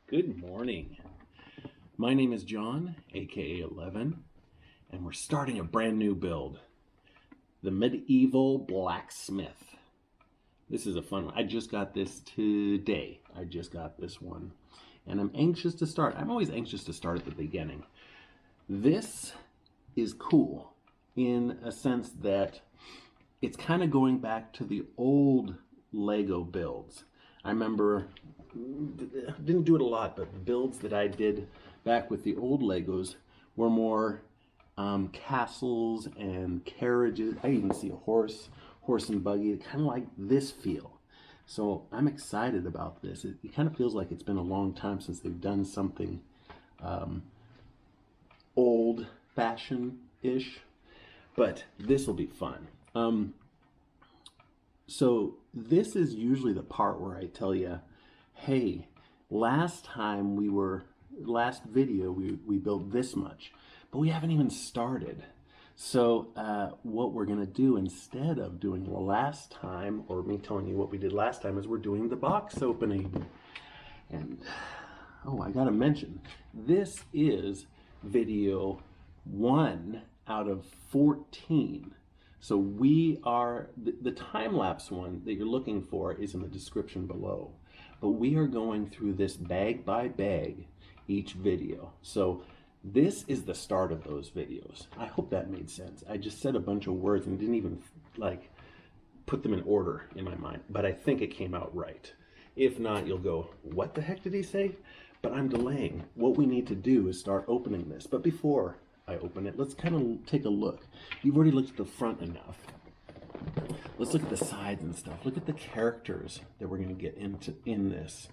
Good morning. My name is John, aka 11, and we're starting a brand new build. The Medieval Blacksmith. This is a fun one. I just got this today. I just got this one. And I'm anxious to start. I'm always anxious to start at the beginning. This is cool in a sense that it's kind of going back to the old Lego builds. I remember, didn't do it a lot, but the builds that I did back with the old Legos were more castles and carriages. I even see a horse and buggy, kind of like this feel. So I'm excited about this. It kind of feels like it's been a long time since they've done something old-fashioned-ish, but this will be fun. So this is usually the part where I tell you, hey, last video we built this much, but we haven't even started. So what we're gonna do instead of doing the last time, or me telling you what we did last time, is we're doing the box opening. And oh, I gotta mention, this is video 1 out of 14. So we are, the time-lapse one that you're looking for is in the description below. But we are going through this bag by bag each video. So this is the start of those videos. I hope that made sense. I just said a bunch of words and didn't even like put them in order in my mind, but I think it came out right. If not, you'll go, what the heck did he say? But I'm delaying. What we need to do is start opening this. But before I open it, let's kind of take a look. You've already looked at the front enough. Let's look at the sides and stuff. Look at the characters that we're going to get in this.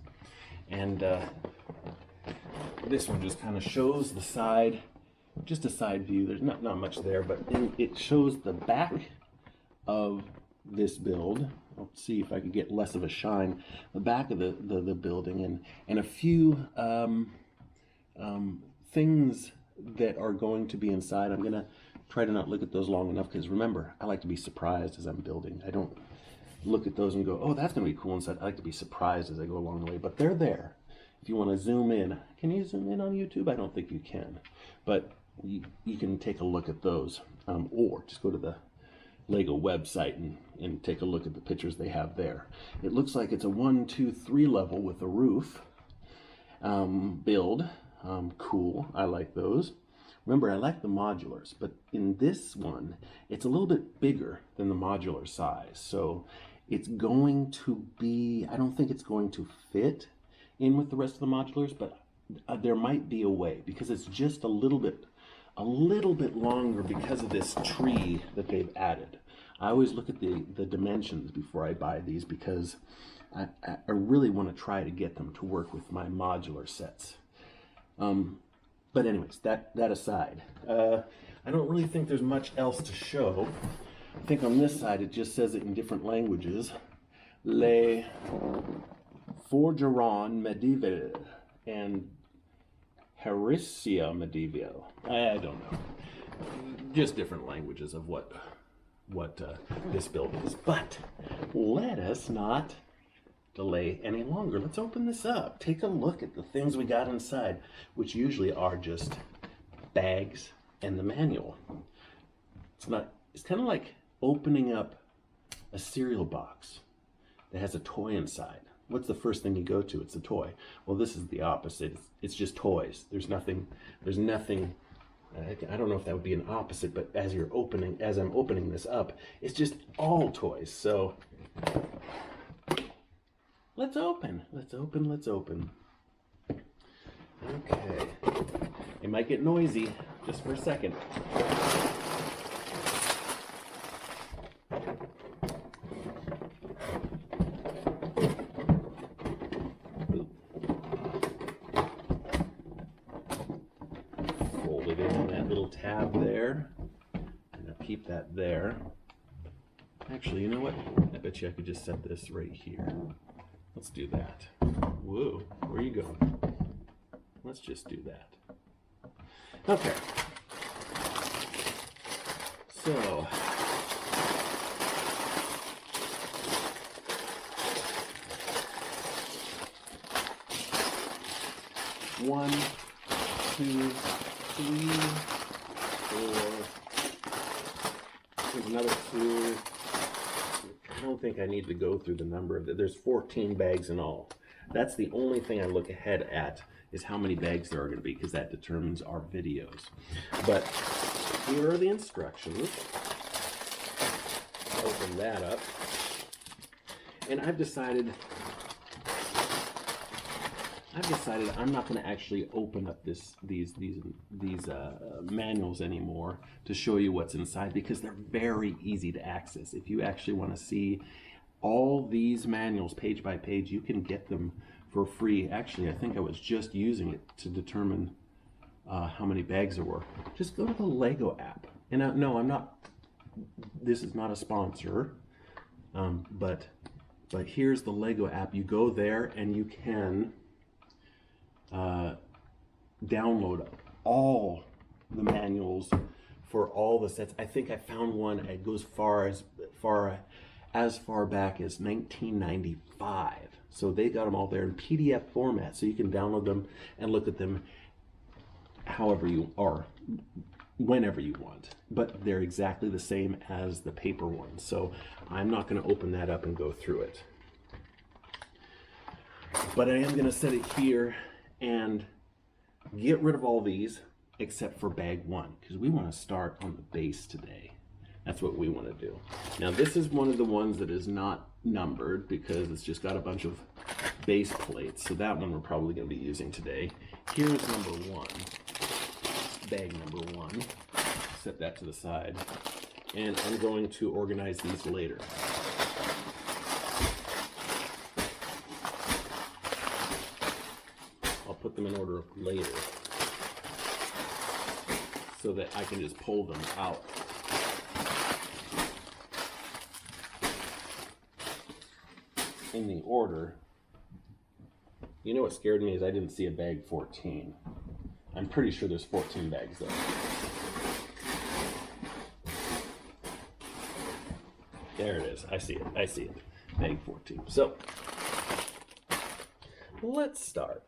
And this one just kind of shows the side, just a side view. There's not much there, but it shows the back of this build. Let's see if I can get less of a shine. The back of the building and a few things that are going to be inside. I'm gonna try to not look at those long enough, because remember, I like to be surprised as I'm building. I don't look at those and go, oh, that's gonna be cool inside. I like to be surprised as I go along the way, but they're there. If you want to zoom in, can you zoom in on YouTube? I don't think you can, but you can take a look at those, or just go to the Lego website and take a look at the pictures they have there. It looks like it's a 1, 2, 3 level with a roof build. Cool, I like those. Remember, I like the modulars, but in this one, it's a little bit bigger than the modular size. So it's going to be, I don't think it's going to fit in with the rest of the modulars, but there might be a way, because it's just a little bit longer because of this tree that they've added. I always look at the dimensions before I buy these, because I really want to try to get them to work with my modular sets. But anyways, that aside, I don't really think there's much else to show. I think on this side it just says it in different languages. Le Forgeron Medieval and Heresia Medieval. I don't know. Just different languages of what this build is. But let us not delay any longer. Let's open this up. Take a look at the things we got inside, which usually are just bags and the manual. It's kind of like opening up a cereal box that has a toy inside. What's the first thing you go to? It's a toy. Well, this is the opposite. It's just toys. There's nothing, I don't know if that would be an opposite, but as I'm opening this up, it's just all toys. So let's open. Okay. It might get noisy just for a second. Fold it in that little tab there. I'm gonna keep that there. Actually, you know what? I bet you I could just set this right here. Let's do that. Whoa, where are you going? Let's just do that. Okay. So, 1, 2, 3, 4. There's another 2. I don't think I need to go through the number of there's 14 bags in all. That's the only thing I look ahead at, is how many bags there are going to be, because that determines our videos. But here are the instructions. Open that up. And I've decided I'm not going to actually open up these manuals anymore to show you what's inside, because they're very easy to access. If you actually want to see all these manuals page by page, you can get them for free. Actually, I think I was just using it to determine how many bags there were. Just go to the Lego app. And no, I'm not. This is not a sponsor, but here's the Lego app. You go there and you can download all the manuals for all the sets. I think I found one. It goes as far back as 1995. So they got them all there in PDF format, so you can download them and look at them however you are, whenever you want. But they're exactly the same as the paper ones. So I'm not going to open that up and go through it. But I am going to set it here and get rid of all these except for bag 1, because we want to start on the base today. That's what we want to do. Now this is one of the ones that is not numbered because it's just got a bunch of base plates. So that one we're probably going to be using today. Here's number 1, bag number 1. Set that to the side. And I'm going to organize these later. Put them in order later so that I can just pull them out. In the order. You know what scared me is I didn't see a bag 14. I'm pretty sure there's 14 bags though. There it is. I see it. I see it. Bag 14. So let's start.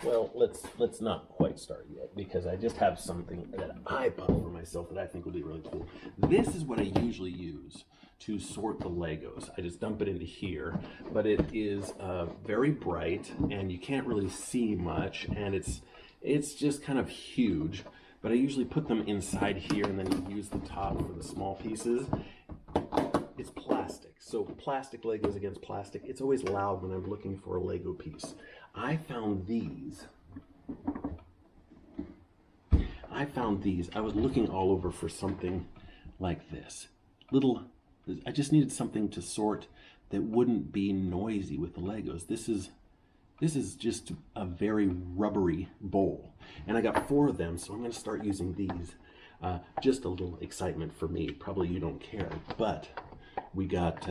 Well, let's not quite start yet, because I just have something that I bought for myself that I think will be really cool. This is what I usually use to sort the Legos. I just dump it into here, but it is very bright and you can't really see much, and it's just kind of huge. But I usually put them inside here and then use the top for the small pieces. It's plastic, so plastic Legos against plastic. It's always loud when I'm looking for a Lego piece. I found these. I was looking all over for something like this. I just needed something to sort that wouldn't be noisy with the Legos. This is just a very rubbery bowl. And I got 4 of them, so I'm going to start using these. Just a little excitement for me. Probably you don't care, but we got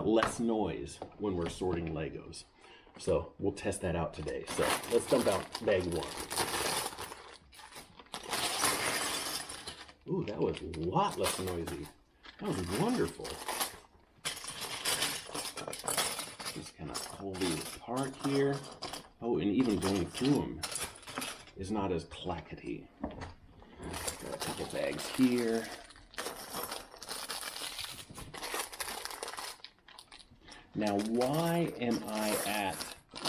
less noise when we're sorting Legos. So we'll test that out today. So let's dump out bag 1. Ooh, that was a lot less noisy. That was wonderful. Just kind of pull these apart here. Oh, and even going through them is not as clackety. Got a couple bags here. Now, why am I at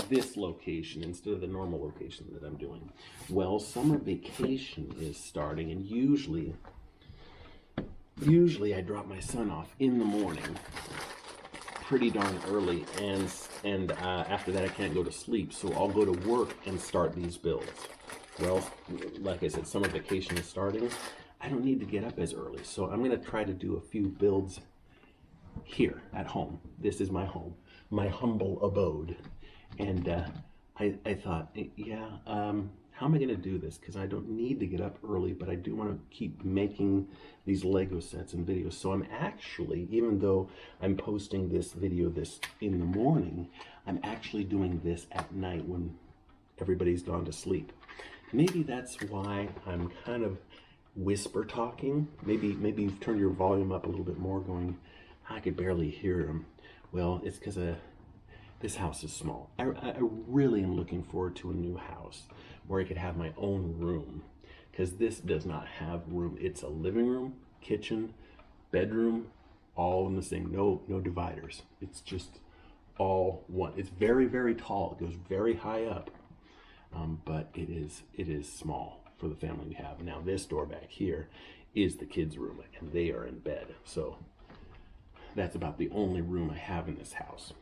this location instead of the normal location that I'm doing? Well, summer vacation is starting, and usually I drop my son off in the morning pretty darn early, and after that I can't go to sleep, so I'll go to work and start these builds. Well, like I said, summer vacation is starting. I don't need to get up as early, so I'm going to try to do a few builds here at home. This is my home, my humble abode. And I thought, yeah, how am I going to do this? Because I don't need to get up early, but I do want to keep making these Lego sets and videos. So I'm actually, even though I'm posting this video in the morning, I'm actually doing this at night when everybody's gone to sleep. Maybe that's why I'm kind of whisper talking. Maybe you've turned your volume up a little bit more, going, I could barely hear him. Well, it's because this house is small. I really am looking forward to a new house where I could have my own room, because this does not have room. It's a living room, kitchen, bedroom, all in the same, no dividers. It's just all one. It's very, very tall. It goes very high up, but it is small for the family we have. Now this door back here is the kids' room, and they are in bed. So that's about the only room I have in this house.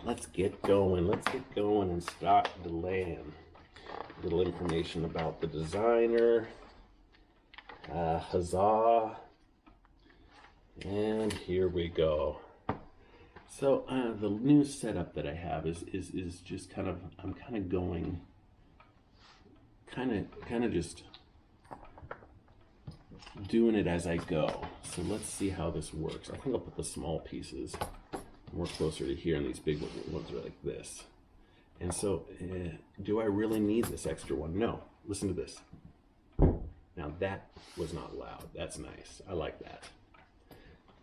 Let's get going. Let's get going and start delaying. A little information about the designer. Huzzah. And here we go. So the new setup that I have is just kind of, I'm kind of going, kind of just doing it as I go. So let's see how this works. I think I'll put the small pieces more closer to here, and these big ones are like this. And so, do I really need this extra one? No. Listen to this. Now that was not loud. That's nice. I like that.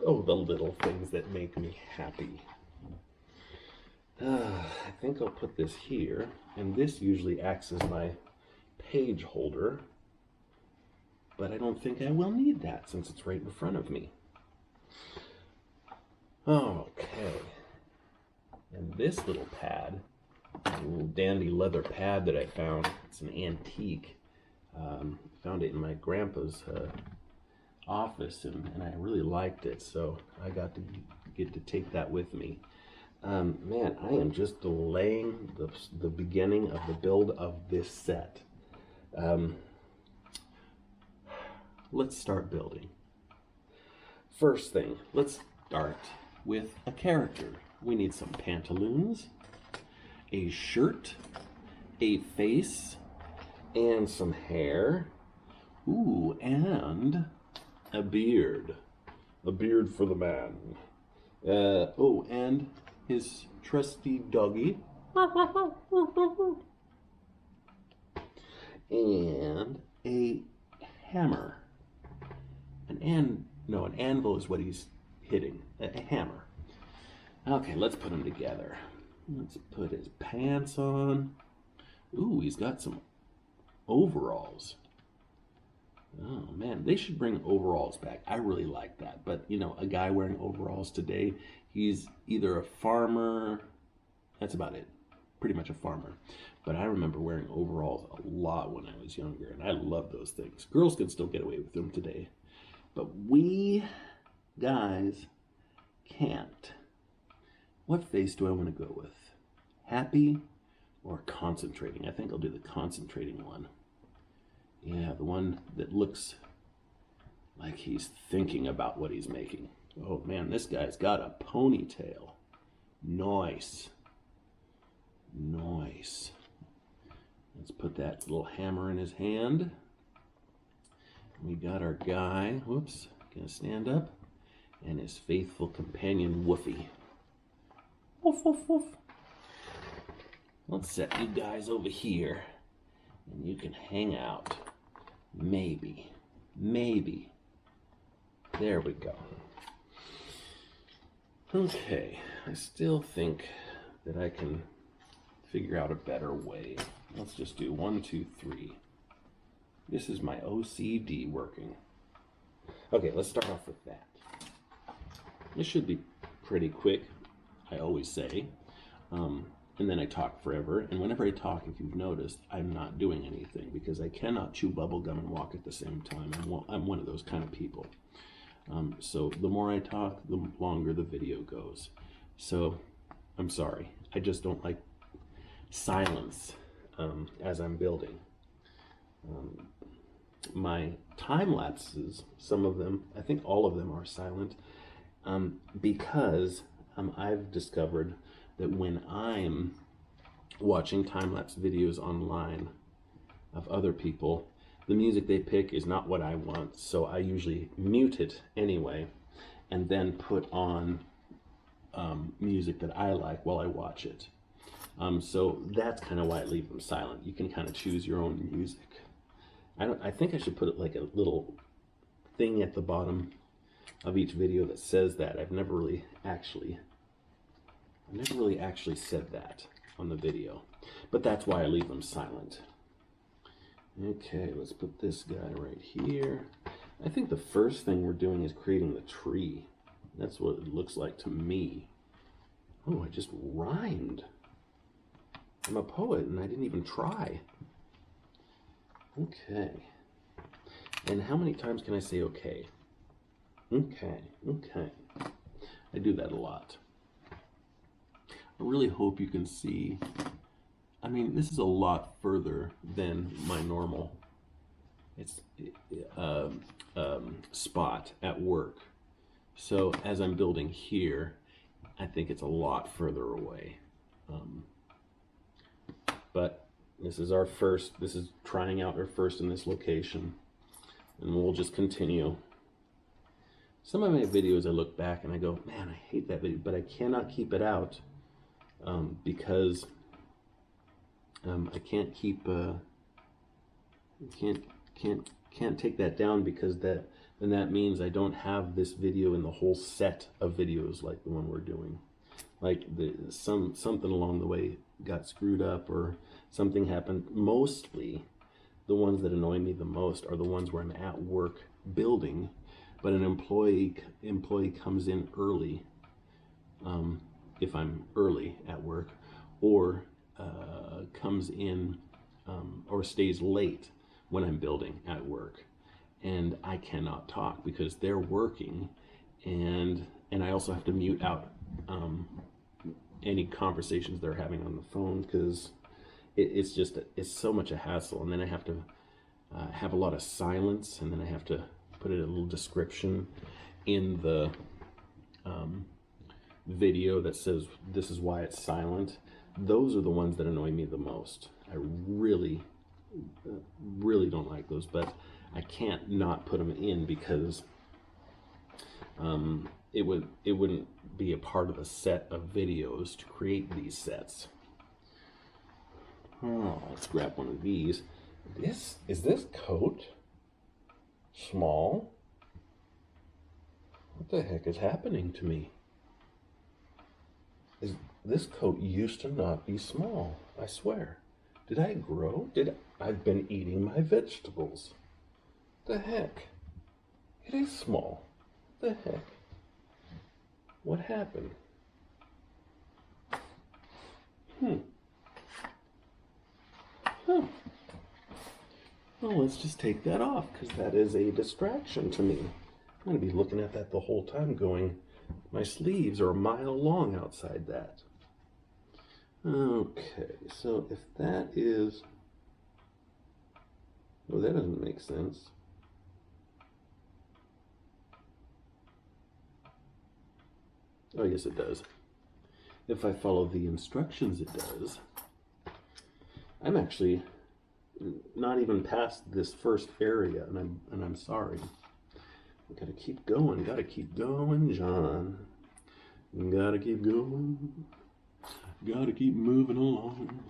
Oh, the little things that make me happy. I think I'll put this here, and this usually acts as my page holder, but I don't think I will need that since it's right in front of me. Okay. And this little pad, a little dandy leather pad that I found, it's an antique. Found it in my grandpa's office, and I really liked it, so I got to get to take that with me. Man, I am just delaying the beginning of the build of this set. Let's start building. First thing, let's start with a character. We need some pantaloons, a shirt, a face, and some hair. Ooh, and a beard. A beard for the man. Oh, and his trusty doggy. And a hammer. An anvil is what he's hitting. A hammer. Okay, let's put them together. Let's put his pants on. Ooh, he's got some overalls. Oh man, they should bring overalls back. I really like that. But you know, a guy wearing overalls today, he's either a farmer, that's about it. Pretty much a farmer. But I remember wearing overalls a lot when I was younger, and I love those things. Girls can still get away with them today, but we guys can't. What face do I want to go with? Happy or concentrating? I think I'll do the concentrating one. Yeah, the one that looks like he's thinking about what he's making. Oh man, this guy's got a ponytail. Nice. Nice. Let's put that little hammer in his hand. We got our guy, whoops, gonna stand up, and his faithful companion, Woofy. Woof, woof, woof. Let's set you guys over here, and you can hang out. Maybe. There we go. Okay, I still think that I can figure out a better way. Let's just do 1, 2, 3. This is my OCD working. Okay, let's start off with that. This should be pretty quick, I always say. And then I talk forever. And whenever I talk, if you've noticed, I'm not doing anything because I cannot chew bubble gum and walk at the same time. I'm one of those kind of people. So the more I talk, the longer the video goes. So I'm sorry. I just don't like silence as I'm building. My time lapses, some of them, I think all of them are silent, because I've discovered that when I'm watching time-lapse videos online of other people, the music they pick is not what I want, so I usually mute it anyway, and then put on music that I like while I watch it. So that's kind of why I leave them silent. You can kind of choose your own music. I think I should put it like a little thing at the bottom of each video that says that. I've never really actually said that on the video, but that's why I leave them silent. Okay, let's put this guy right here. I think the first thing we're doing is creating the tree. That's what it looks like to me. Oh, I just rhymed. I'm a poet and I didn't even try. Okay. And how many times can I say okay? Okay, okay. I do that a lot. I really hope you can see. I mean, this is a lot further than my normal spot at work. So as I'm building here, I think it's a lot further away. But this is our first, this is trying out our first in this location. And we'll just continue. Some of my videos I look back and I go, man, I hate that video, but I cannot keep it out because I can't keep, can't take that down, because then that means I don't have this video in the whole set of videos like the one we're doing. Like something along the way got screwed up or something happened. Mostly the ones that annoy me the most are the ones where I'm at work building, but an employee comes in early, if I'm early at work, or comes in or stays late when I'm building at work, and I cannot talk because they're working, and I also have to mute out any conversations they're having on the phone, because it's so much a hassle. And then I have to have a lot of silence, and then I have to put a little description in the video that says this is why it's silent. Those are the ones that annoy me the most. I really don't like those, but I can't not put them in, because it wouldn't be a part of a set of videos to create these sets. Oh, let's grab one of these. Is this coat small? What the heck is happening to me? This coat used to not be small, I swear. Did I grow? I've been eating my vegetables. The heck? It is small. The heck? What happened? Well, let's just take that off, because that is a distraction to me. I'm going to be looking at that the whole time going, my sleeves are a mile long outside that. Okay, so if that is... Well, that doesn't make sense. Oh, yes, it does. If I follow the instructions, it does. I'm actually not even past this first area, and I'm sorry. We gotta keep going, John. Gotta keep going. Gotta keep moving along.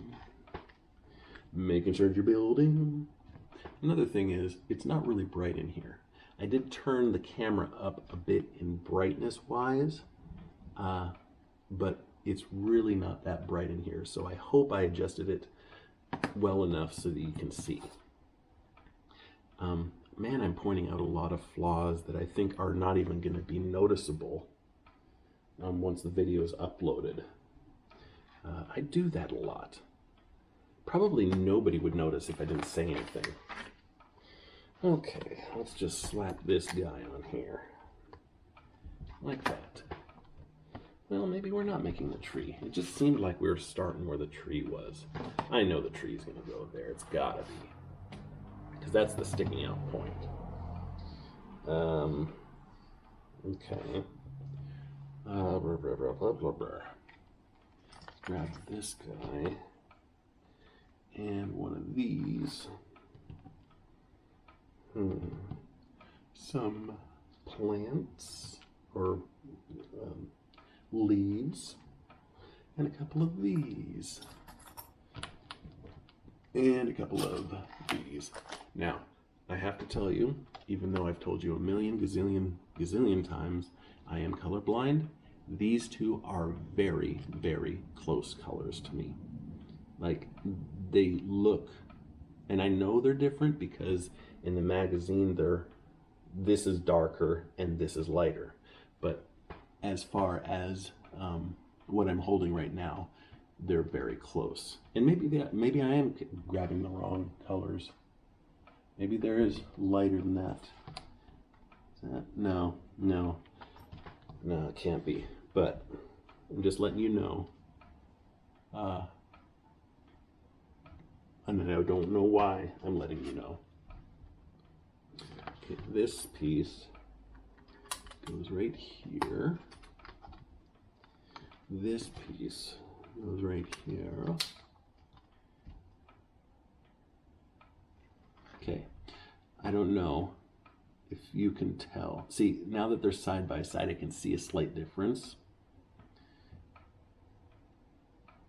Making sure you're building. Another thing is, it's not really bright in here. I did turn the camera up a bit in brightness-wise, but it's really not that bright in here, so I hope I adjusted it well enough so that you can see. Man, I'm pointing out a lot of flaws that I think are not even going to be noticeable once the video is uploaded. I do that a lot. Probably nobody would notice if I didn't say anything. Okay, let's just slap this guy on here. Like that. Well, maybe we're not making the tree. It just seemed like we were starting where the tree was. I know the tree's going to go there. It's got to be. Because that's the sticking out point. Okay. Blah, blah, blah, blah, blah, blah. Grab this guy. And one of these. Some plants. Or... leaves, and a couple of these, and a couple of these. Now, I have to tell you, even though I've told you a million gazillion times I am colorblind, these two are very, very close colors to me. Like, they look, and I know they're different because in the magazine this is darker and this is lighter. But as far as what I'm holding right now, they're very close. And maybe I am grabbing the wrong colors. Maybe there is lighter than that. Is that? No, it can't be. But I'm just letting you know. And I don't know why I'm letting you know. Okay, this piece goes right here. This piece goes right here. Okay, I don't know if you can tell. See, now that they're side by side, I can see a slight difference.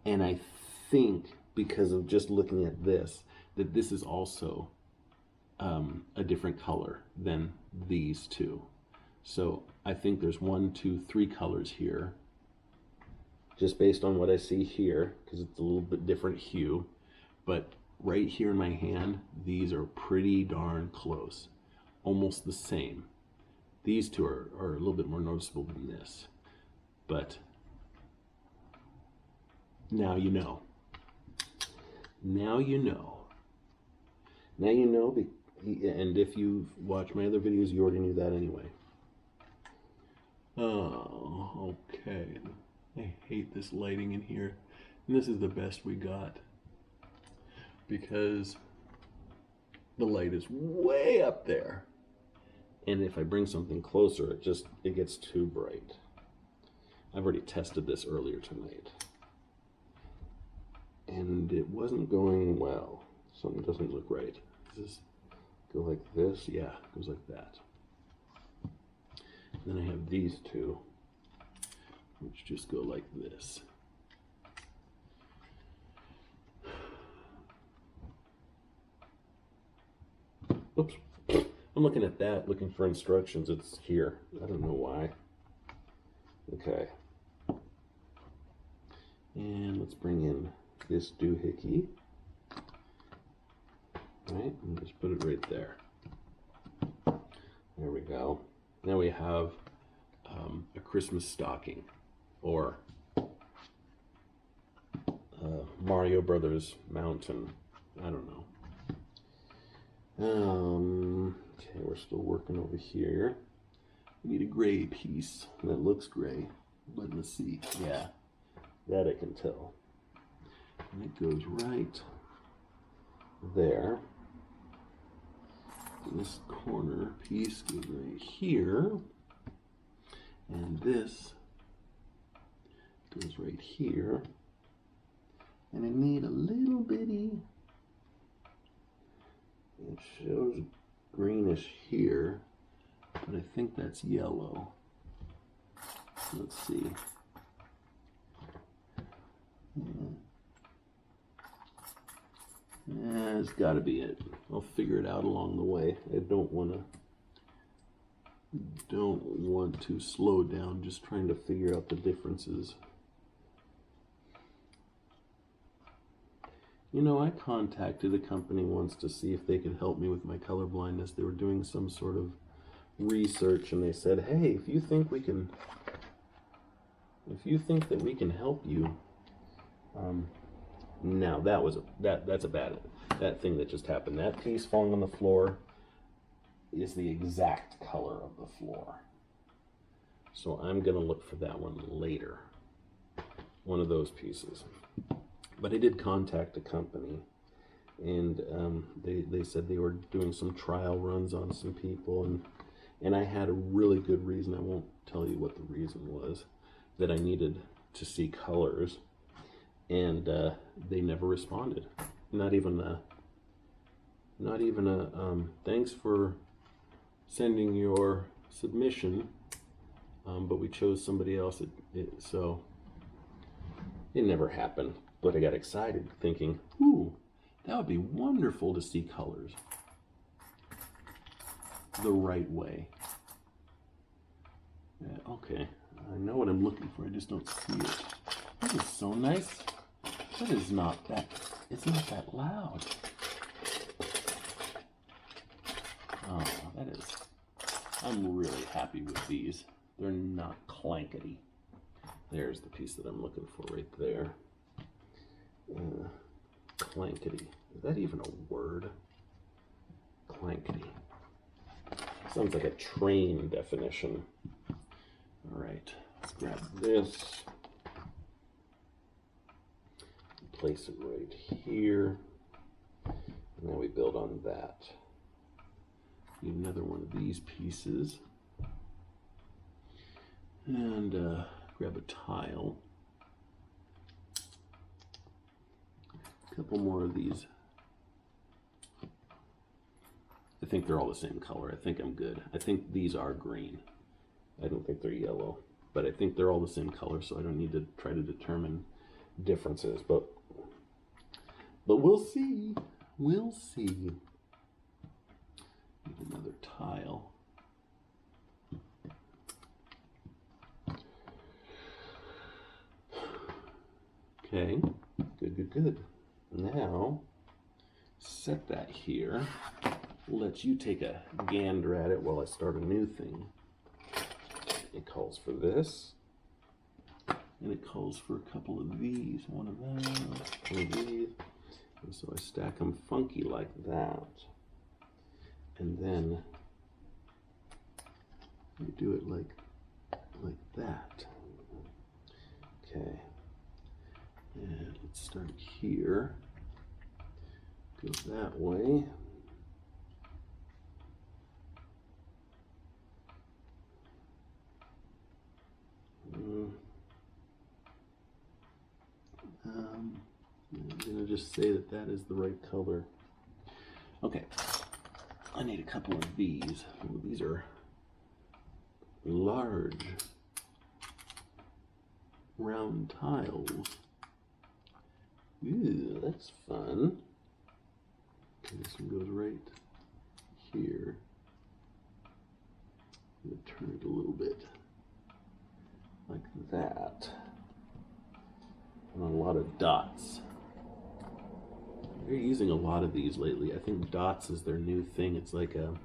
And I think, because of just looking at this, that this is also a different color than these two. So I think there's 1, 2, 3 colors here, just based on what I see here, because it's a little bit different hue. But right here in my hand, these are pretty darn close, almost the same. These two are a little bit more noticeable than this, but now you know. Now you know. Now you know, and if you've watched my other videos, you already knew that anyway. Oh, okay. I hate this lighting in here. And this is the best we got, because the light is way up there. And if I bring something closer, it gets too bright. I've already tested this earlier tonight, and it wasn't going well. Something doesn't look right. Does this go like this? Yeah, it goes like that. And then I have these two, which just go like this. Oops. I'm looking at that, looking for instructions. It's here. I don't know why. Okay. And let's bring in this doohickey. Right, and just put it right there. There we go. Now we have a Christmas stocking, or Mario Brothers Mountain. I don't know. Okay, we're still working over here. We need a gray piece that looks gray, but let's see. Yeah, that I can tell. And it goes right there. This corner piece goes right here, and this goes right here. And I need a little bitty, it shows greenish here, but I think that's yellow. Let's see. That's got to be it. I'll figure it out along the way. I don't want to slow down just trying to figure out the differences. You know, I contacted a company once to see if they could help me with my color blindness. They were doing some sort of research, and they said, "Hey, if you think that we can help you." Now that's a bad, that thing that just happened. That piece falling on the floor is the exact color of the floor. So I'm gonna look for that one later. One of those pieces. But I did contact a company, and they said they were doing some trial runs on some people, and I had a really good reason. I won't tell you what the reason was, that I needed to see colors. And they never responded. Not even a thanks for sending your submission, but we chose somebody else. So it never happened. But I got excited, thinking, "Ooh, that would be wonderful to see colors." the right way. Okay, I know what I'm looking for, I just don't see it. That is so nice. That is not that, it's not that loud. Oh, that is, I'm really happy with these. They're not clankety. There's the piece that I'm looking for right there. Clankety. Is that even a word? Clankety. Sounds like a train definition. All right, let's grab this. Place it right here. And now we build on that. Need another one of these pieces. And grab a tile. A couple more of these. I think they're all the same color. I think I'm good. I think these are green. I don't think they're yellow, but I think they're all the same color, so I don't need to try to determine differences, but we'll see. We'll see. Need another tile. Okay, good. Now, set that here. Let you take a gander at it while I start a new thing. It calls for this, and it calls for a couple of these. One of those, one of these. And so I stack them funky like that. And then you do it like that. Okay. And let's start here. Go that way. I'm going to just say that that is the right color. Okay, I need a couple of these. Ooh, these are large round tiles. Ooh, that's fun. Okay, this one goes right here. I'm going to turn it a little bit like that. And a lot of dots. They're using a lot of these lately. I think dots is their new thing. It's like a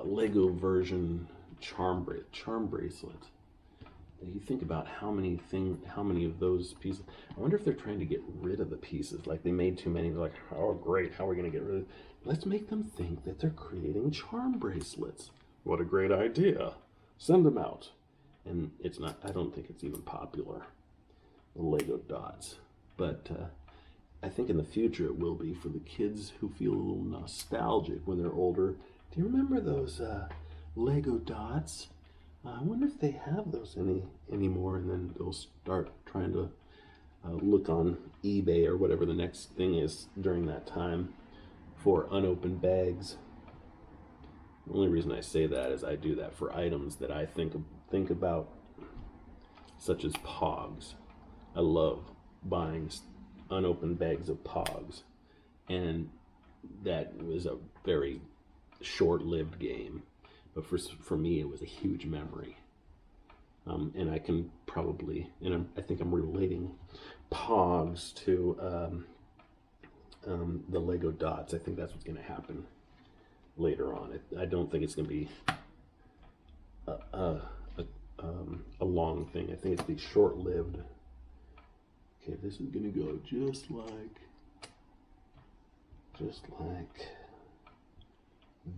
Lego version charm bracelet. You think about how many of those pieces. I wonder if they're trying to get rid of the pieces. Like they made too many. They're like, oh great, how are we going to get rid of it? Let's make them think that they're creating charm bracelets. What a great idea. Send them out. And it's not, I don't think it's even popular, the Lego dots. But I think in the future it will be for the kids who feel a little nostalgic when they're older. Do you remember those Lego dots? I wonder if they have those anymore, and then they'll start trying to look on eBay or whatever the next thing is during that time for unopened bags. The only reason I say that is I do that for items that I think about, such as Pogs. I love buying unopened bags of Pogs, and that was a very short-lived game. But for me, it was a huge memory. And I can probably, and I think I'm relating Pogs to the Lego dots. I think that's what's going to happen later on. I don't think it's going to be a long thing. I think it's be short-lived. Okay, this is going to go just like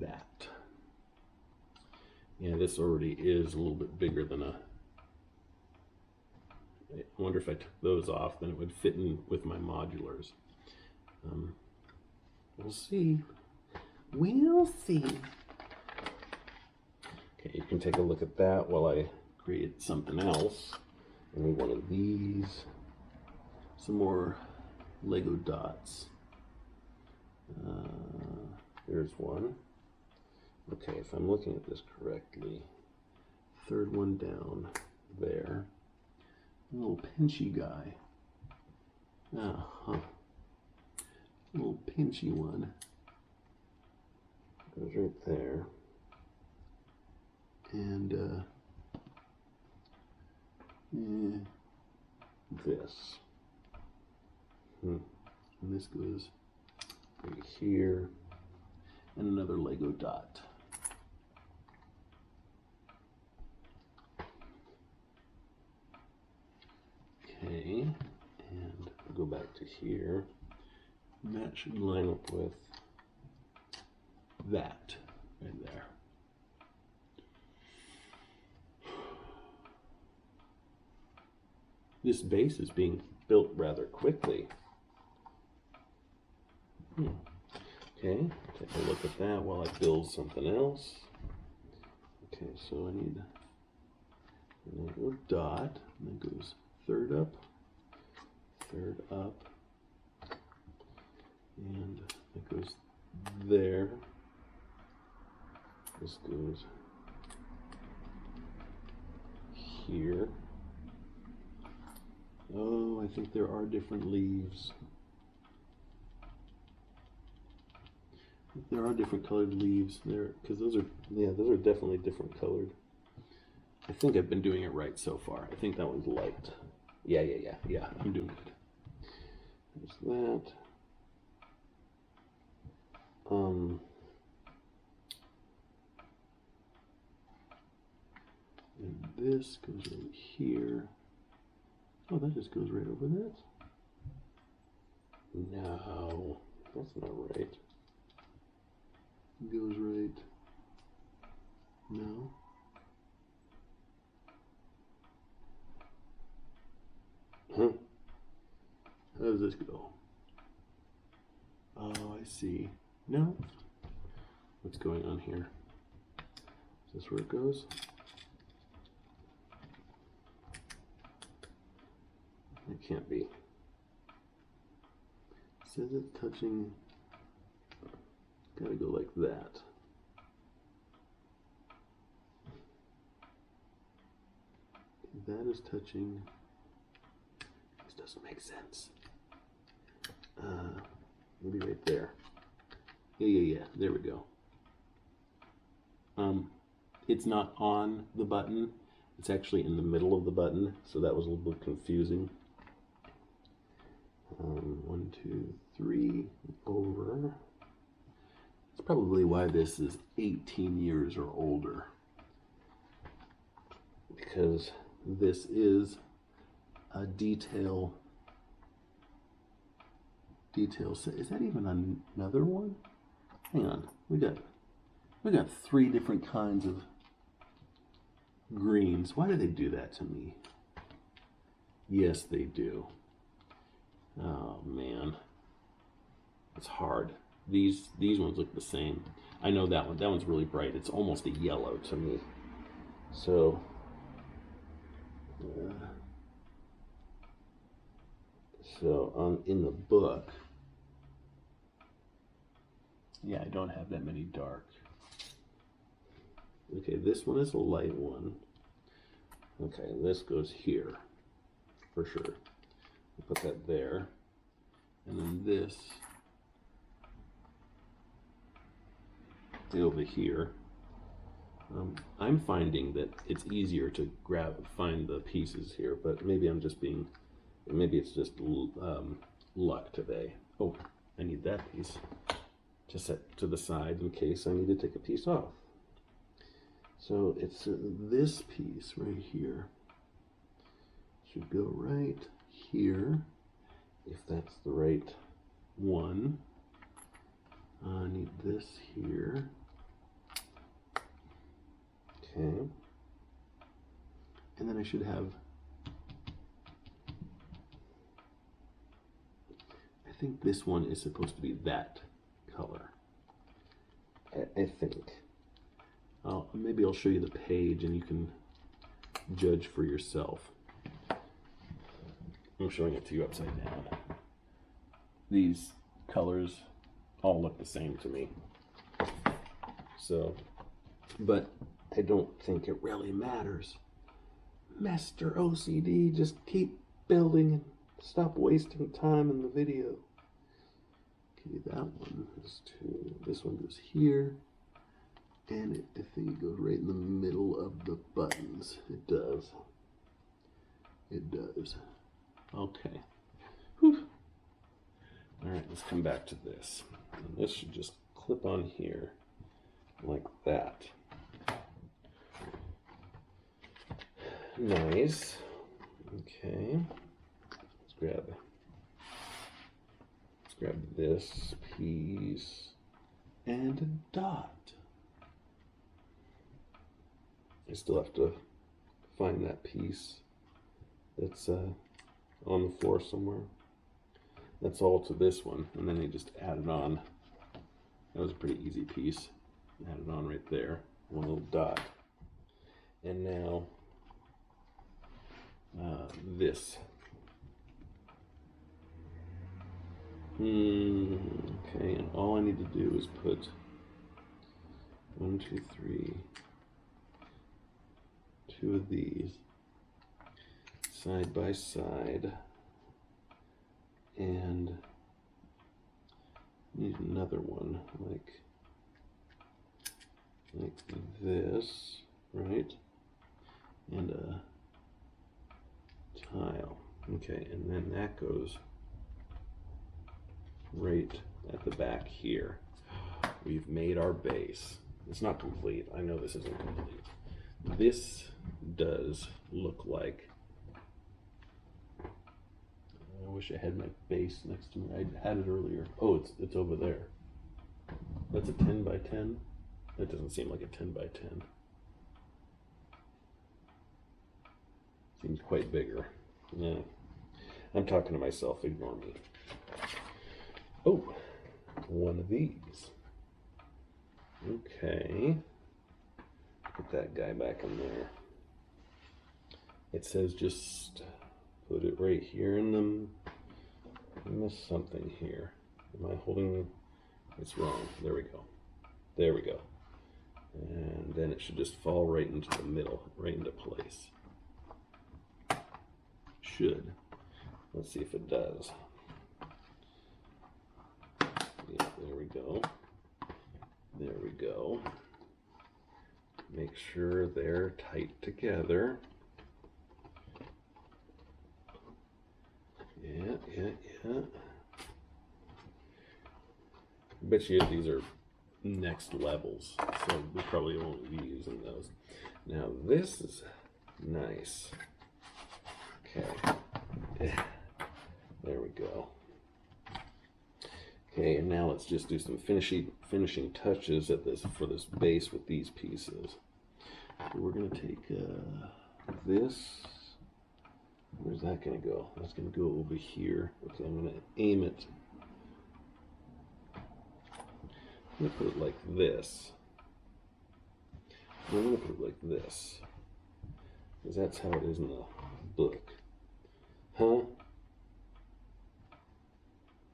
that. Yeah, this already is a little bit bigger than a... I wonder if I took those off, then it would fit in with my modulars. We'll see. We'll see. Okay, you can take a look at that while I create something else. I need one of these. Some more Lego dots. There's one. Okay, if I'm looking at this correctly, third one down there, a little pinchy guy. A little pinchy one. Goes right there. And this. And this goes right here. And another Lego dot. Okay, and I'll go back to here. And that should line up with that right there. This base is being built rather quickly. Okay, take a look at that while I build something else. Okay, so I need a dot, and then goes third up, and it goes there. This goes here. Oh, I think there are different leaves. There are different colored leaves there, because those are definitely different colored. I think I've been doing it right so far. I think that one's light. Yeah, I'm doing good. There's that. And this goes right here. Oh, that just goes right over this. No, that's not right. It goes right. No. Huh? How does this go? Oh, I see. No. What's going on here? Is this where it goes? It can't be. It says it's touching. Gotta go like that. That is touching. This doesn't make sense. Maybe right there. Yeah. There we go. It's not on the button. It's actually in the middle of the button, so that was a little bit confusing. 1, 2, 3 over. That's probably why this is 18 years or older, because this is a detail. Is that even another one? Hang on, we got 3 different kinds of greens. Why do they do that to me? Yes, they do. Oh man, it's hard. These ones look the same. I know that one. That one's really bright. It's almost a yellow to me. So in the book, yeah, I don't have that many dark. Okay, this one is a light one. Okay, this goes here for sure. I'll put that there, and then this over here. I'm finding that it's easier to find the pieces here, but maybe it's just luck today. Oh, I need that piece to set to the side in case I need to take a piece off. So it's this piece right here should go right here, if that's the right one. I need this here. Okay. And then I should have, I think this one is supposed to be that color. I think. Maybe I'll show you the page and you can judge for yourself. I'm showing it to you upside down. These colors all look the same to me. So, but I don't think it really matters. Mr. OCD, just keep building and stop wasting time in the video. Okay, that one is this one goes here. And I think it goes right in the middle of the buttons. It does. It does. Okay. Whew. All right, let's come back to this. And this should just clip on here like that. Nice. Okay. Let's grab this piece and a dot. I still have to find that piece that's on the floor somewhere. That's all to this one, and then you just add it on. That was a pretty easy piece. Add it on right there, one little dot. And now this. Okay, and all I need to do is put 1, 2, 3, 2 of these side by side, and need another one like this, right? And a tile. Okay, and then that goes right at the back here. We've made our base. It's not complete. I know this isn't complete. This does look like, I wish I had my base next to me. I had it earlier. Oh, it's over there. That's a 10 by 10. That doesn't seem like a 10 by 10. Seems quite bigger. Yeah. I'm talking to myself, ignore me. Oh, one of these. Okay. Put that guy back in there. It says just put it right here in them. I missed something here. Am I holding? It's wrong. There we go. There we go. And then it should just fall right into the middle, right into place. Should. Let's see if it does. Yeah, there we go. There we go. Make sure they're tight together. Yeah. I bet you these are next levels, so we probably won't be using those. Now this is nice. Okay. There we go. Okay, and now let's just do some finishing touches at this for this base with these pieces. So we're gonna take this. Where's that gonna go? That's gonna go over here. Okay, I'm gonna aim it. I'm gonna put it like this. I'm gonna put it like this, because that's how it is in the book. Huh?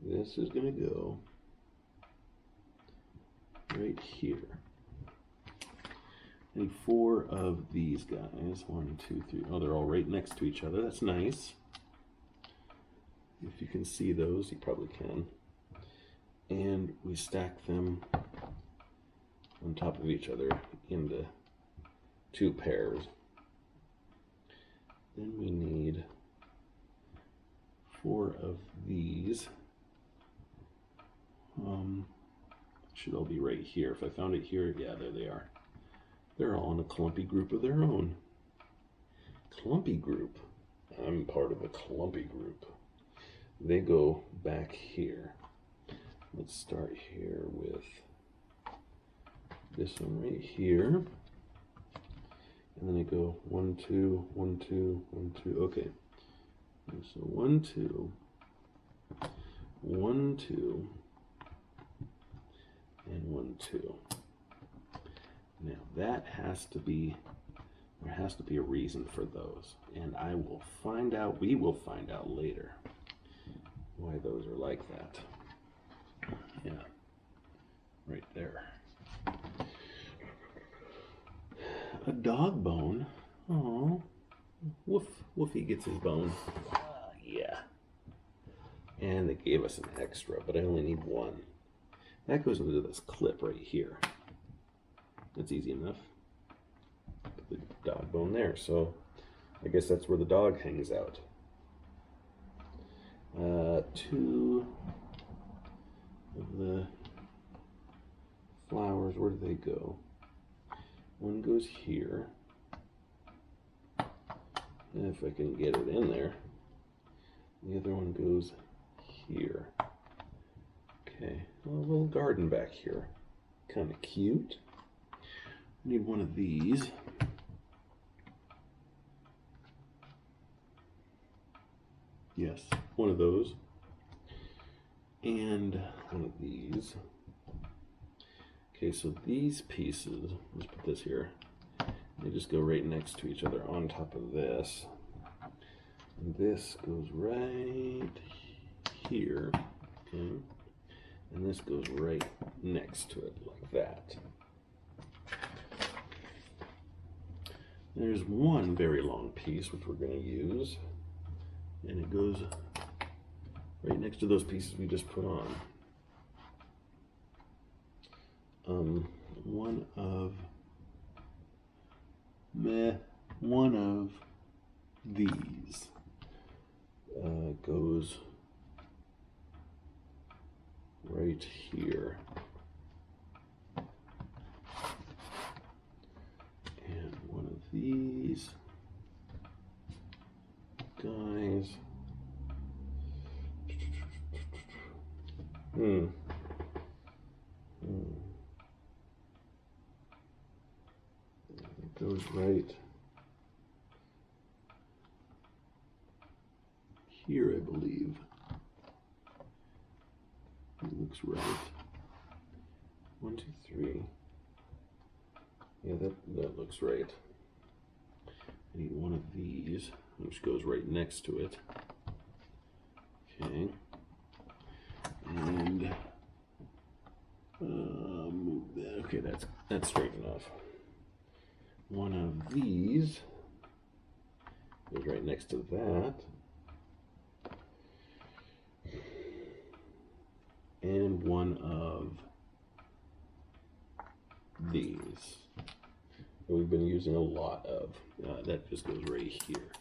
This is gonna go right here. I need 4 of these guys. 1, 2, 3. Oh, they're all right next to each other. That's nice. If you can see those, you probably can. And we stack them on top of each other into 2 pairs. Then we need 4 of these. Should all be right here. If I found it here, yeah, there they are. They're all in a clumpy group of their own. Clumpy group. I'm part of a clumpy group. They go back here. Let's start here with this one right here. And then I go 1, 2, 1, 2, 1, 2. Okay. So 1, 2, 1, 2, and 1, 2. Now that has to be, there has to be a reason for those, and I will find out, we will find out later why those are like that. Yeah, right there. A dog bone. Oh, woof, Woofy gets his bone. Yeah. And they gave us an extra, but I only need 1. That goes into this clip right here. That's easy enough. Put the dog bone there, so I guess that's where the dog hangs out. 2 of the flowers, where do they go? One goes here. If I can get it in there. The other one goes here. Okay, a little garden back here. Kind of cute. Need one of these. Yes, one of those. And one of these. Okay, so these pieces, let's put this here. They just go right next to each other on top of this. And this goes right here. Okay. And this goes right next to it, like that. There's one very long piece, which we're going to use. And it goes right next to those pieces we just put on. One of these goes right here. And one of these guys. It goes right here, I believe. It looks right. 1, 2, 3. Yeah, that looks right. I need one of these, which goes right next to it. Okay. And move that. Okay, that's straight enough. One of these goes right next to that. And one of these that we've been using a lot of. That just goes right here.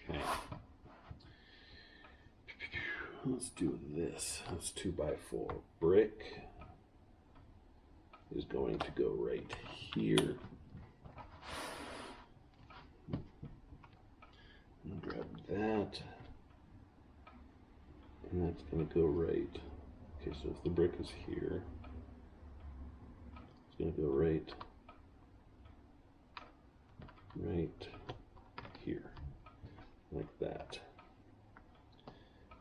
Okay. Let's do this. This 2x4 brick is going to go right here. And grab that. And that's going to go right. Okay, so if the brick is here, it's going to go right here, like that.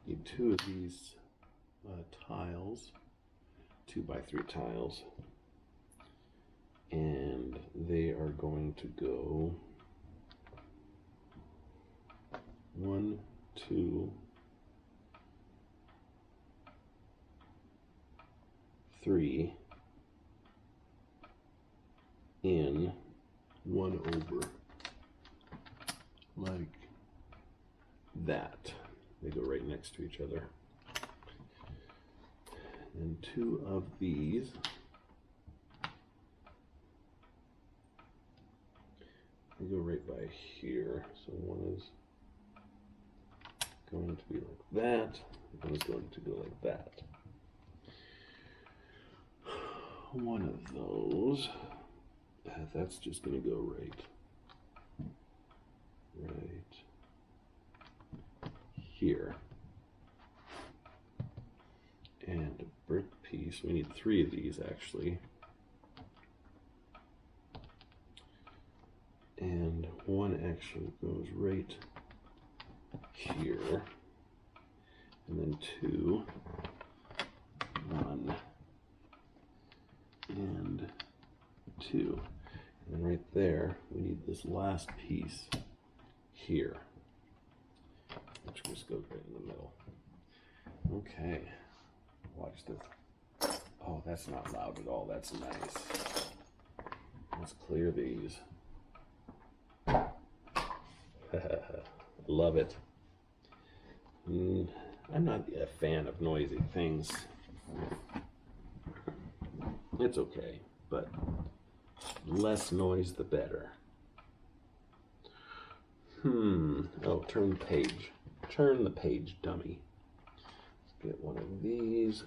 Need 2 of these tiles, 2x3 tiles, and they are going to go 1, 2, 3 in, 1 over, like that. They go right next to each other. And 2 of these they go right by here. So one is going to be like that, one is going to go like that. One of those, that's just going to go right here. And a brick piece, we need 3 of these actually. And one actually goes right here. And then 2, 1, and 2. And then right there, we need this last piece here, which just goes right in the middle. Okay, watch this. Oh, that's not loud at all. That's nice. Let's clear these. Love it. I'm not a fan of noisy things. It's okay, but less noise the better. Oh, turn the page. Turn the page, dummy. Let's get one of these.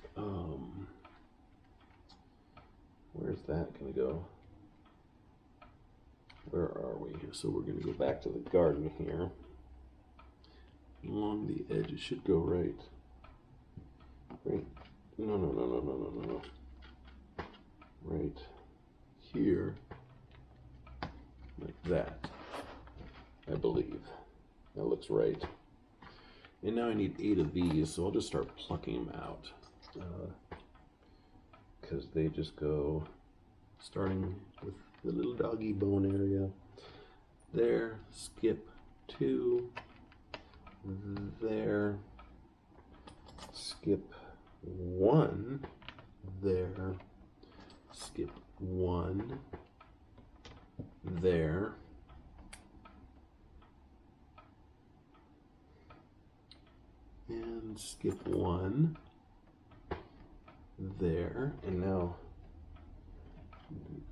Where's that gonna go? Where are we? So we're gonna go back to the garden here. Along the edge, it should go right. No. Right here, like that, I believe. That looks right. And now I need 8 of these, so I'll just start plucking them out. Because they just go, starting with the little doggy bone area. There, skip 2. There, skip 1. There, skip 1. There. And skip 1. There. And now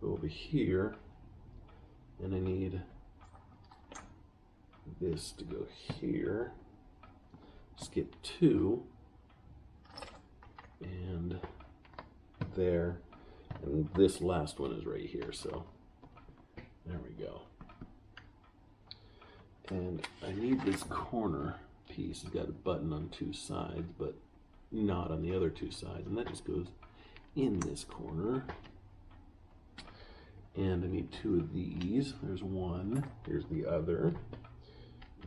go over here, and I need this to go here. Skip 2. And there. And this last one is right here, so there we go. And I need this corner piece. It's got a button on 2 sides, but not on the other 2 sides, and that just goes in this corner. And I need 2 of these. There's one. Here's the other.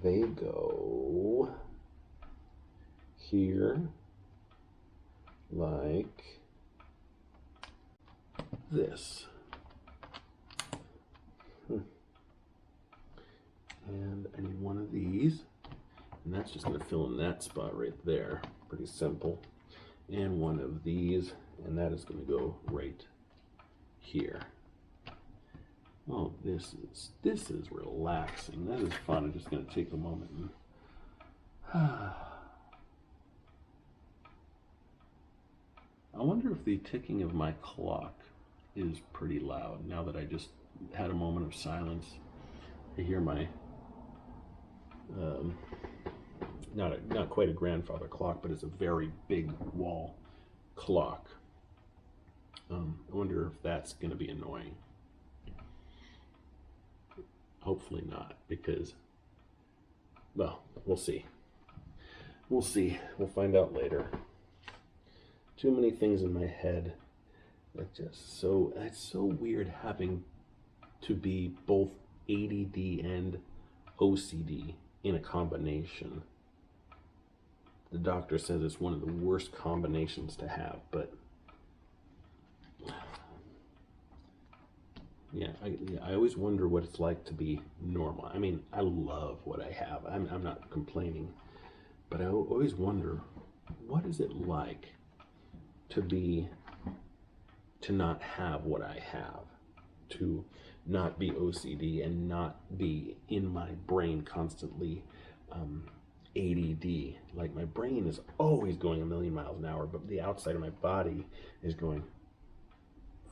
They go here, like this. And I need one of these, and that's just going to fill in that spot right there. Pretty simple. And one of these, and that is going to go right here. Oh, this is relaxing. That is fun. I'm just going to take a moment and I wonder if the ticking of my clock is pretty loud now that I just had a moment of silence. I hear my not quite a grandfather clock, but it's a very big wall clock. I wonder if that's going to be annoying. Hopefully not, because, well, we'll see. We'll see. We'll find out later. Too many things in my head. It's so weird having to be both ADD and OCD in a combination. The doctor says it's one of the worst combinations to have, but yeah, I always wonder what it's like to be normal. I mean, I love what I have. I'm not complaining, but I always wonder, what is it like to not have what I have, to not be OCD and not be in my brain constantly ADD. Like, my brain is always going a million miles an hour, but the outside of my body is going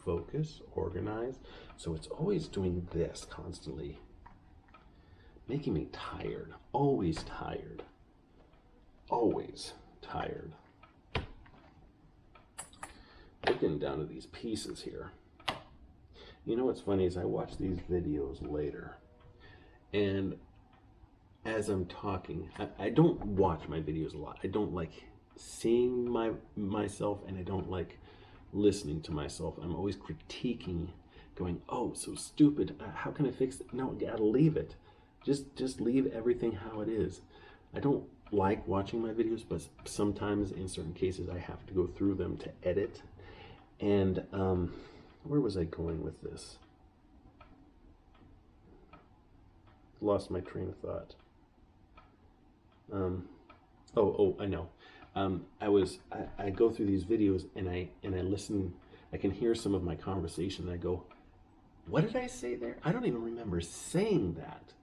focus, organize. So it's always doing this constantly, making me tired, always tired, always tired. Looking down to these pieces here. You know what's funny is I watch these videos later, and as I'm talking, I don't watch my videos a lot. I don't like seeing myself, and I don't like listening to myself. I'm always critiquing, going, oh, so stupid, how can I fix it? No, gotta leave it. Just leave everything how it is. I don't like watching my videos, but sometimes in certain cases I have to go through them to edit. And where was I going with this? Lost my train of thought. I know. I go through these videos and I listen. I can hear some of my conversation and I go, what did I say there? I don't even remember saying that.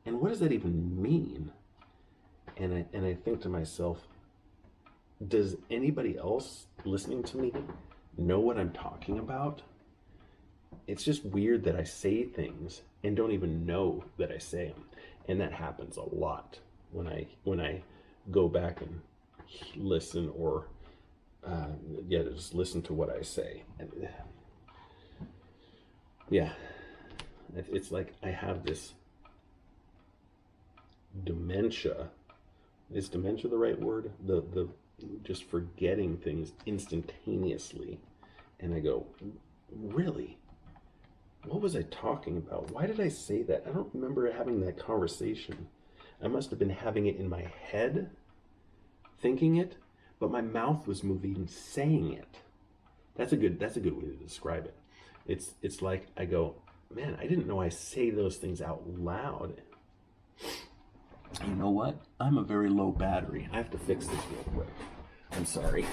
And what does that even mean? And I think to myself, does anybody else listening to me know what I'm talking about, it's just weird that I say things and don't even know that I say them. And that happens a lot when I go back and listen, or just listen to what I say. And, yeah, it's like I have this dementia. Is dementia the right word? The just forgetting things instantaneously. And I go, really? What was I talking about? Why did I say that? I don't remember having that conversation. I must have been having it in my head, thinking it, but my mouth was moving saying it. That's a good way to describe it. It's like I go, man, I didn't know I say those things out loud. You know what? I'm a very low battery. I have to fix this real quick. I'm sorry.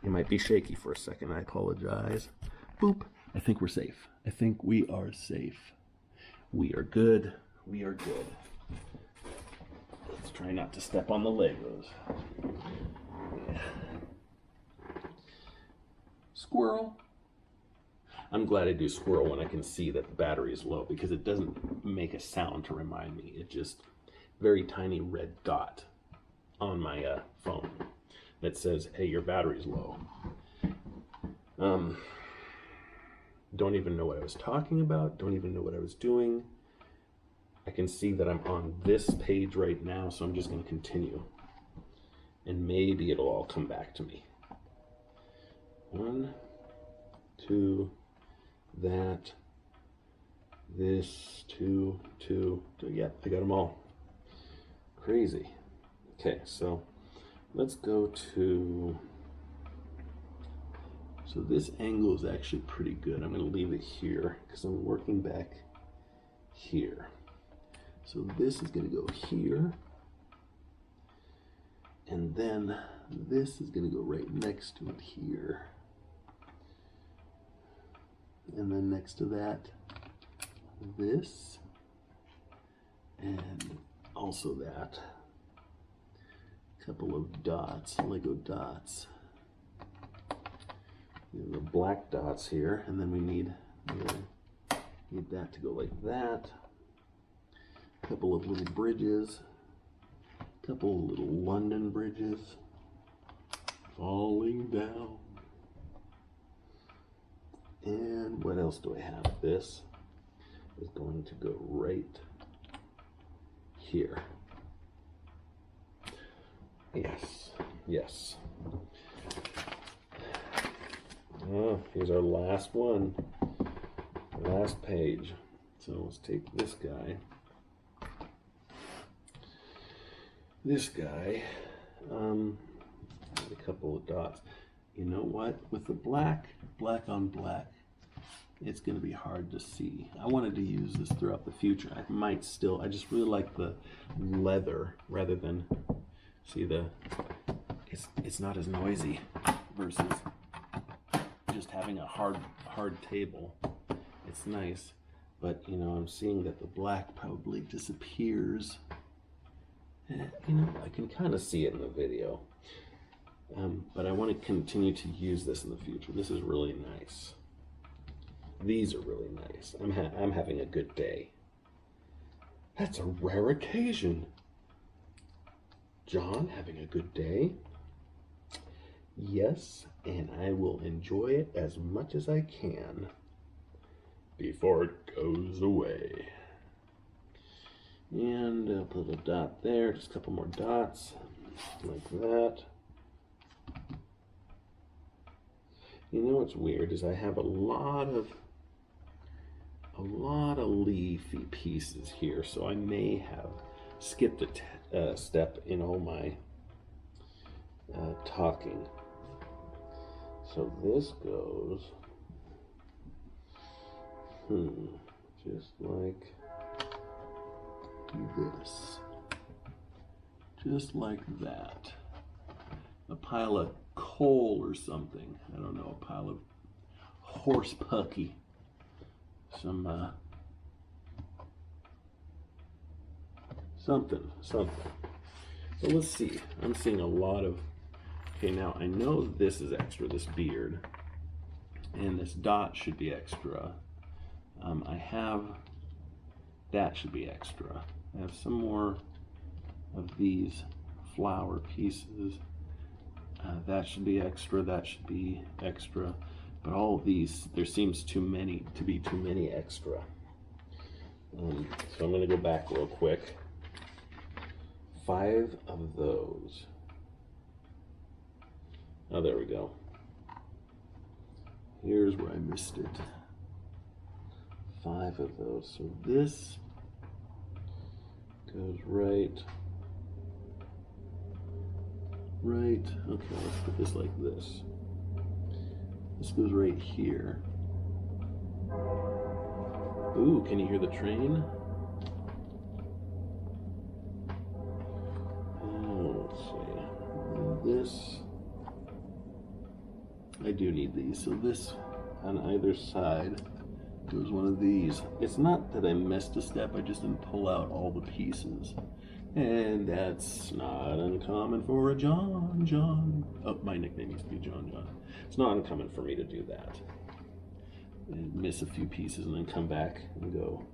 It might be shaky for a second. I apologize. Boop. I think we're safe. I think we are safe. We are good. We are good. Let's try not to step on the Legos. Yeah. Squirrel. I'm glad I do squirrel when I can see that the battery is low, because it doesn't make a sound to remind me. It just, very tiny red dot on my phone that says, hey, your battery's low. Don't even know what I was talking about. Don't even know what I was doing. I can see that I'm on this page right now, so I'm just going to continue. And maybe it'll all come back to me. 1, 2, that, this, 2, 2, 2. Yeah, I got them all. Crazy. Okay, so let's go to, so this angle is actually pretty good. I'm going to leave it here because I'm working back here. So this is going to go here, and then this is going to go right next to it here. And then next to that, this, and also that. Couple of dots, Lego dots. The black dots here, and then we need that to go like that. Couple of little bridges. Couple of little London bridges. Falling down. And what else do I have? This is going to go right here. Yes, yes. Oh, here's our last one. Last page. So let's take this guy. This guy. A couple of dots. You know what? With the black on black, it's going to be hard to see. I wanted to use this throughout the future. I might still. I just really like the leather rather than, see, it's not as noisy versus just having a hard table. It's nice, but you know, I'm seeing that the black probably disappears. You know, I can kind of see it in the video. But I want to continue to use this in the future. This is really nice. These are really nice. I'm having a good day. That's a rare occasion. John having a good day? Yes, and I will enjoy it as much as I can before it goes away. And I'll put a dot there, just a couple more dots, like that. You know what's weird is I have a lot of leafy pieces here, so I may have skipped a step in all my talking. So this goes, just like this, just like that. A pile of coal or something. I don't know, a pile of horse pucky. Some something. So let's see. I'm seeing a lot of Okay, now I know this is extra, this beard, and this dot should be extra. That should be extra. I have some more of these flower pieces. That should be extra, that should be extra. But all of these, there seems to be too many extra. So I'm gonna go back real quick. 5 of those. Oh, there we go. Here's where I missed it. 5 of those. So this goes right. Okay, let's put this like this. This goes right here. Ooh, can you hear the train? Oh, let's see. This, I do need these. So this on either side goes one of these. It's not that I missed a step, I just didn't pull out all the pieces. And that's not uncommon for a John. Oh, my nickname used to be John. It's not uncommon for me to do that. And miss a few pieces and then come back and go,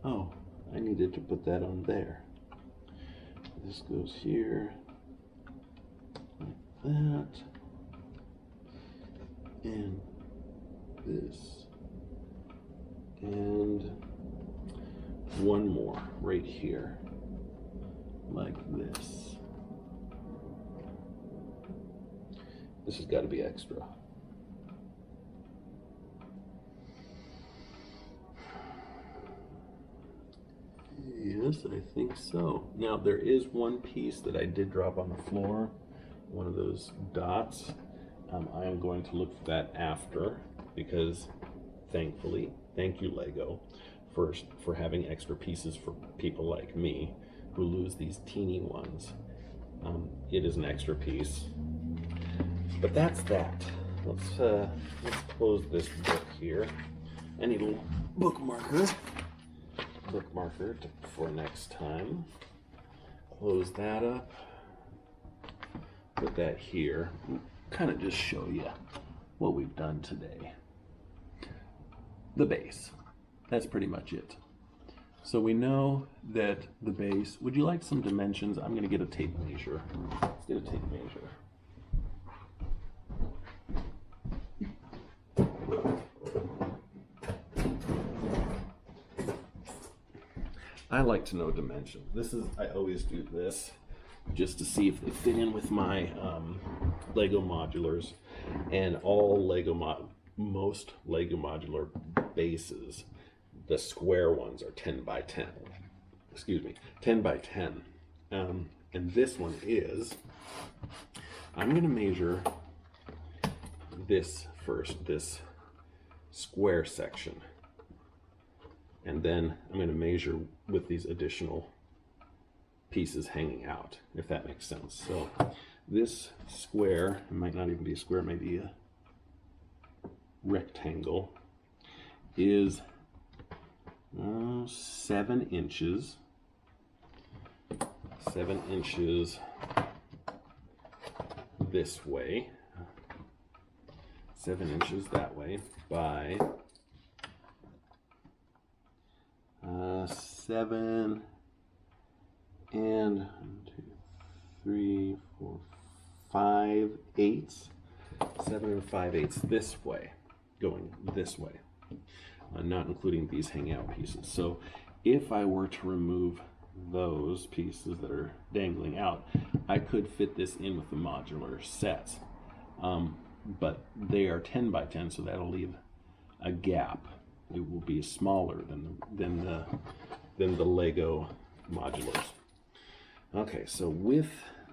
oh, I needed to put that on there. This goes here, like that, and this, and one more right here, like this. This has got to be extra. Yes, I think so. Now there is one piece that I did drop on the floor, one of those dots. I am going to look for that after, because thankfully, thank you Lego for having extra pieces for people like me who lose these teeny ones. It is an extra piece, but that's that. Let's close this book here. I need a little bookmarker for next time. Close that up. Put that here. Kind of just show you what we've done today. The base. That's pretty much it. So we know that the base, would you like some dimensions? I'm going to get a tape measure. Let's get a tape measure. I like to know dimensions. I always do this just to see if they fit in with my Lego modulars, and most Lego modular bases, the square ones are 10 by 10. Excuse me, 10 by 10. And this one is, I'm going to measure this first, this square section. And then I'm going to measure with these additional pieces hanging out, if that makes sense. So this square, it might not even be a square, it might be a rectangle, is 7 inches. 7 inches this way. 7 inches that way by 7 and 1, 2, 3, 4, 5 eighths. 7 and 5 eighths this way, going this way, not including these hangout pieces. So if I were to remove those pieces that are dangling out, I could fit this in with the modular sets, but they are 10 by 10, so that'll leave a gap. It will be smaller than the Lego modulars. Okay, so with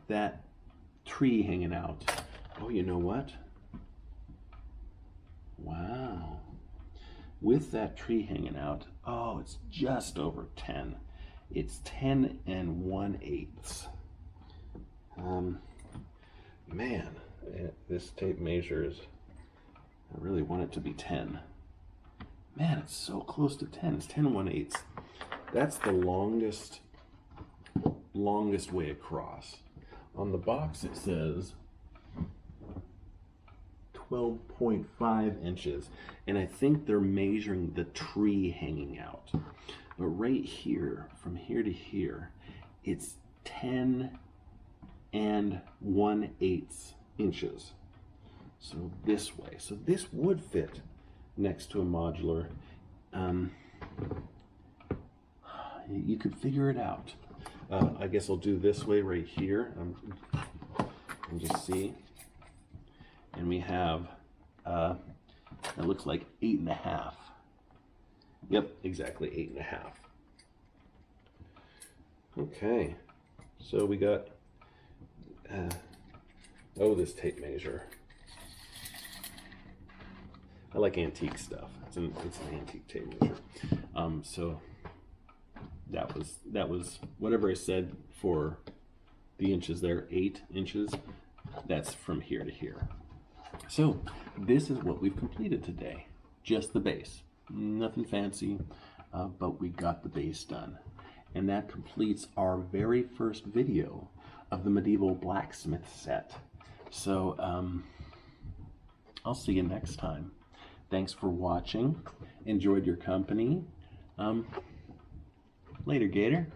that tree hanging out, oh, you know what? Wow. With that tree hanging out, oh, it's just over 10. It's 10 and 1/8. Man, this tape measures, I really want it to be 10. Man, it's so close to 10. It's 10 and 1/8. That's the longest way across. On the box it says 12.5 inches. And I think they're measuring the tree hanging out. But right here, from here to here, it's 10 and 1/8 inches. So this way. So this would fit next to a modular. You could figure it out. I guess I'll do this way right here. And just see. And we have, it looks like 8.5. Yep, exactly 8.5. Okay, so we got, oh, this tape measure. I like antique stuff. It's an antique tape measure. So that was whatever I said for the inches there, 8 inches. That's from here to here. So this is what we've completed today. Just the base, nothing fancy, but we got the base done. And that completes our very first video of the medieval blacksmith set. So I'll see you next time. Thanks for watching. Enjoyed your company. Later, Gator.